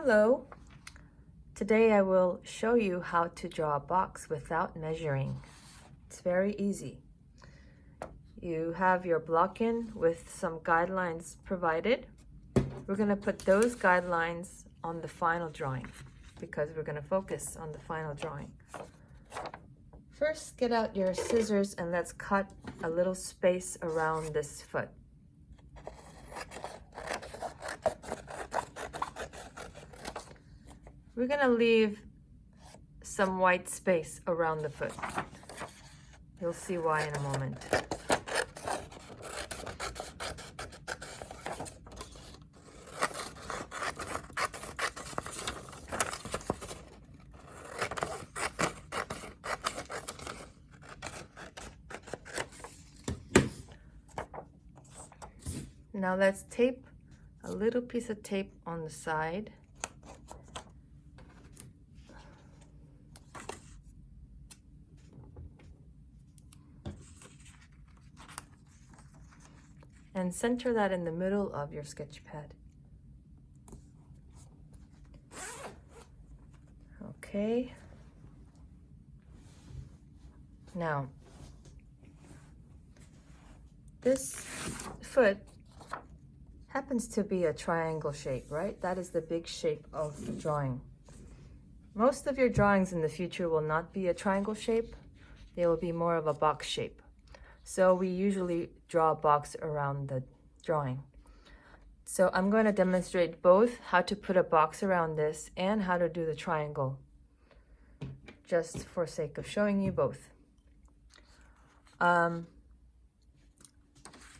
Hello! Today I will show you how to draw a box without measuring. It's very easy. You have your block-in with some guidelines provided. We're going to put those guidelines on the final drawing because we're going to focus on the final drawing. First, get out your scissors and let's cut a little space around this foot. We're going to leave some white space around the foot. You'll see why in a moment. Now let's tape a little piece of tape on the side. And center that in the middle of your sketch pad. Okay. Now, this foot happens to be a triangle shape, right? That is the big shape of the drawing. Most of your drawings in the future will not be a triangle shape. They will be more of a box shape. So we usually draw a box around the drawing. So I'm going to demonstrate both how to put a box around this and how to do the triangle, just for sake of showing you both.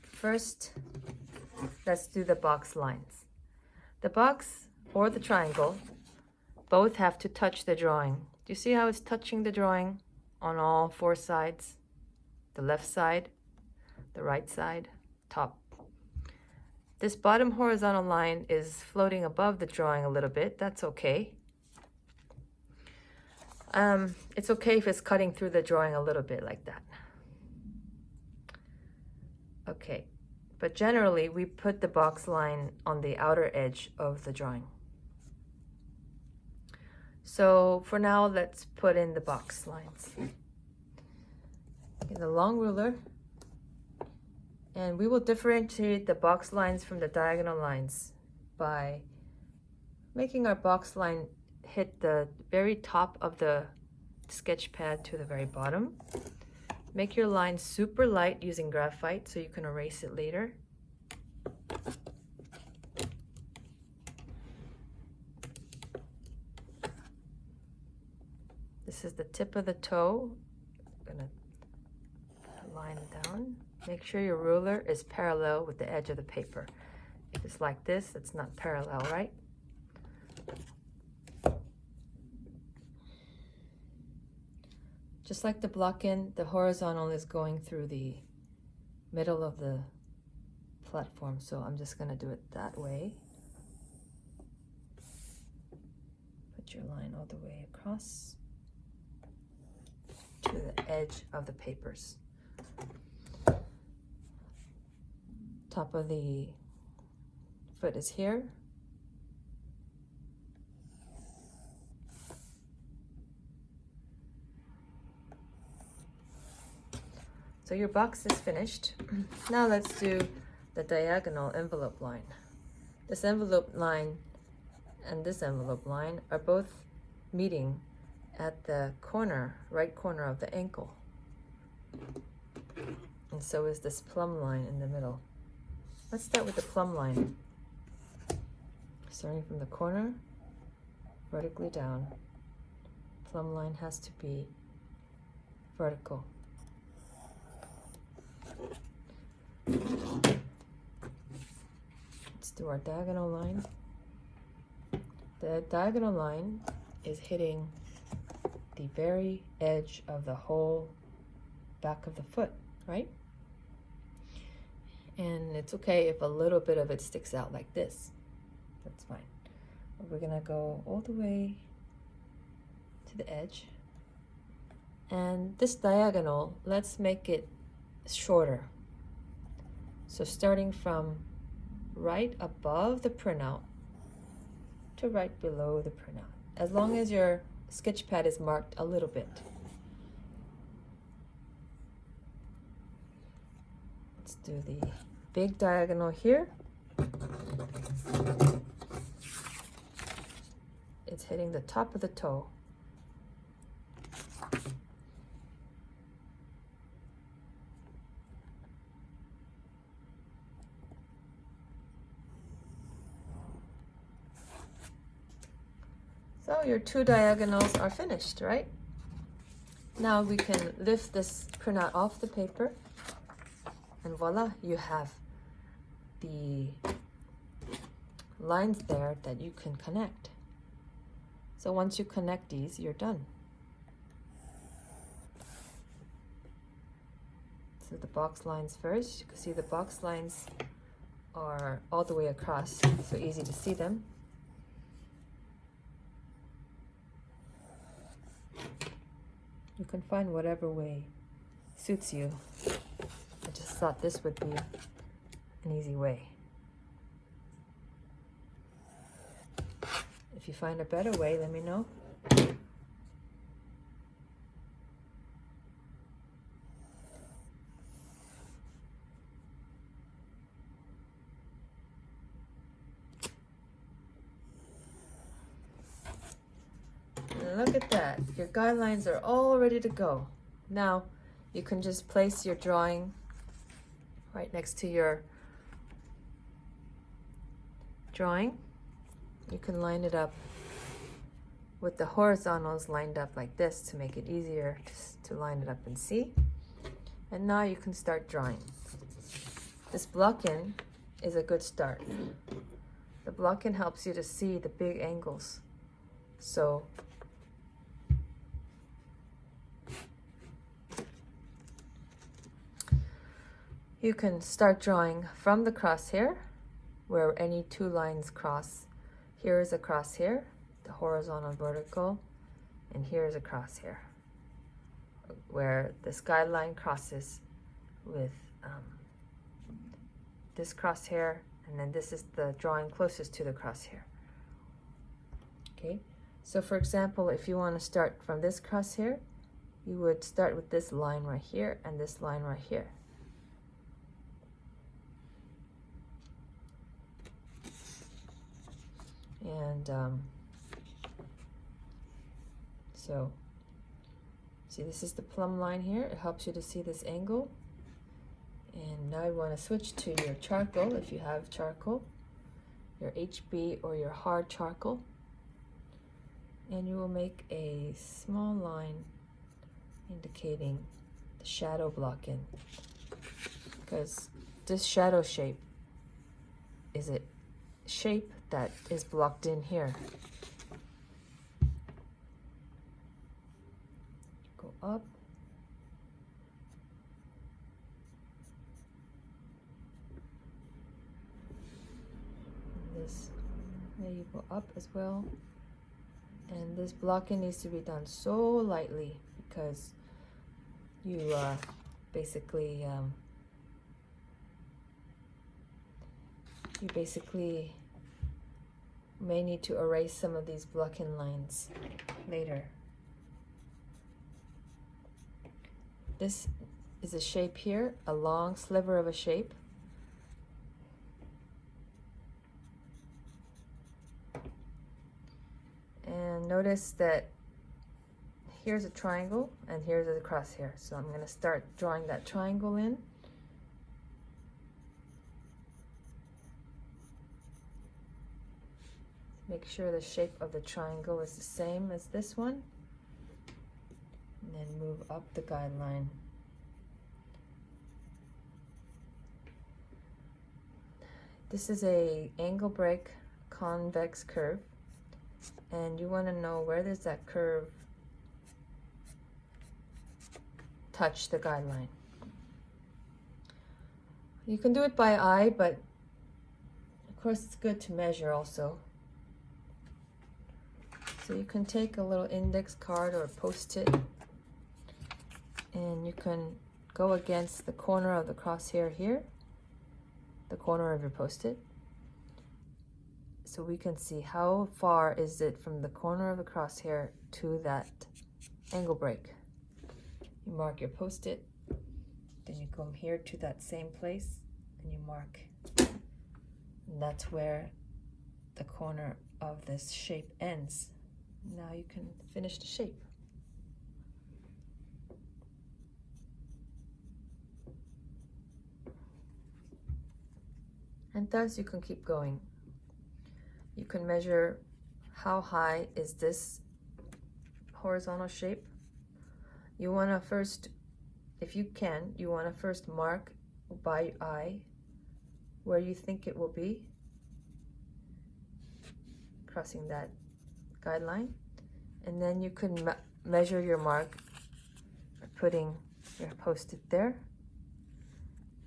First, let's do the box lines. The box or the triangle both have to touch the drawing. Do you see how it's touching the drawing on all four sides? The left side, the right side, top. This bottom horizontal line is floating above the drawing a little bit. That's okay. It's okay if it's cutting through the drawing a little bit like that. Okay, but generally we put the box line on the outer edge of the drawing. So for now, let's put in the box lines. The long ruler, and we will differentiate the box lines from the diagonal lines by making our box line hit the very top of the sketch pad to the very bottom. Make your line super light using graphite so you can erase it later. This is the tip of the toe. I'm gonna line down. Make sure your ruler is parallel with the edge of the paper. If it's like this, it's not parallel, right? Just like the block-in, the horizontal is going through the middle of the platform, so I'm just going to do it that way. Put your line all the way across to the edge of the papers. Top of the foot is here. So your box is finished. Now let's do the diagonal envelope line. This envelope line and this envelope line are both meeting at the corner, right corner of the ankle. And so is this plumb line in the middle. Let's start with the plumb line. Starting from the corner, vertically down. Plumb line has to be vertical. Let's do our diagonal line. The diagonal line is hitting the very edge of the whole back of the foot, right? And it's okay if a little bit of it sticks out like this. That's fine. But we're gonna go all the way to the edge. And this diagonal, let's make it shorter. So starting from right above the printout to right below the printout, as long as your sketch pad is marked a little bit. Let's do the big diagonal here. It's hitting the top of the toe. So your two diagonals are finished, right? Now we can lift this printout off the paper, and voila, you have the lines there that you can connect. So once you connect these, you're done. So the box lines first. You can see the box lines are all the way across, so easy to see them. You can find whatever way suits you. I just thought this would be an easy way. If you find a better way, let me know. Look at that. Your guidelines are all ready to go. Now you can just place your drawing right next to your drawing. You can line it up with the horizontals lined up like this to make it easier to line it up and see. And now you can start drawing. This block-in is a good start. The block-in helps you to see the big angles. So you can start drawing from the crosshair where any two lines cross. Here is a crosshair, the horizontal and vertical, and here is a crosshair where this guideline crosses with this crosshair, and then this is the drawing closest to the crosshair. Okay, so for example, if you want to start from this crosshair, you would start with this line right here and this line right here. And so see, this is the plumb line here. It helps you to see this angle. And now you want to switch to your charcoal if you have charcoal, your HB or your hard charcoal, and you will make a small line indicating the shadow block-in, because this shadow shape is a shape that is blocked in here. Go up. And this way you go up as well. And this blocking needs to be done so lightly because you basically may need to erase some of these block-in lines later. This is a shape here, a long sliver of a shape. And notice that here's a triangle and here's a crosshair. So I'm going to start drawing that triangle in. Make sure the shape of the triangle is the same as this one. And then move up the guideline. This is a angle break convex curve. And you want to know, where does that curve touch the guideline? You can do it by eye, but of course it's good to measure also. So you can take a little index card or post-it, and you can go against the corner of the crosshair here, the corner of your post-it, so we can see how far is it from the corner of the crosshair to that angle break. You mark your post-it, then you come here to that same place and you mark. And that's where the corner of this shape ends. Now you can finish the shape. And thus you can keep going. You can measure how high is this horizontal shape. You want to first, if you can, you want to first mark by eye where you think it will be, crossing that guideline, and then you can measure your mark by putting your post-it there,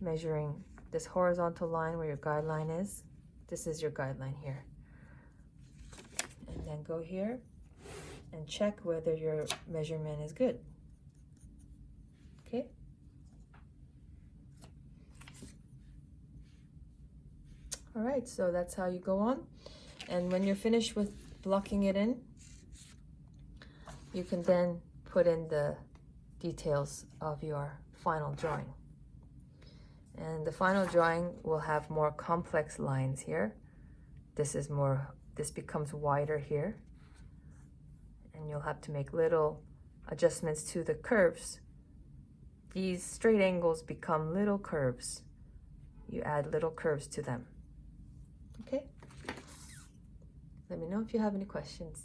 measuring this horizontal line where your guideline is. This is your guideline here. And then go here and check whether your measurement is good. Okay? All right, so that's how you go on. And when you're finished with blocking it in, you can then put in the details of your final drawing. And the final drawing will have more complex lines here. This becomes wider here. And you'll have to make little adjustments to the curves. These straight angles become little curves. You add little curves to them. Okay? Let me know if you have any questions.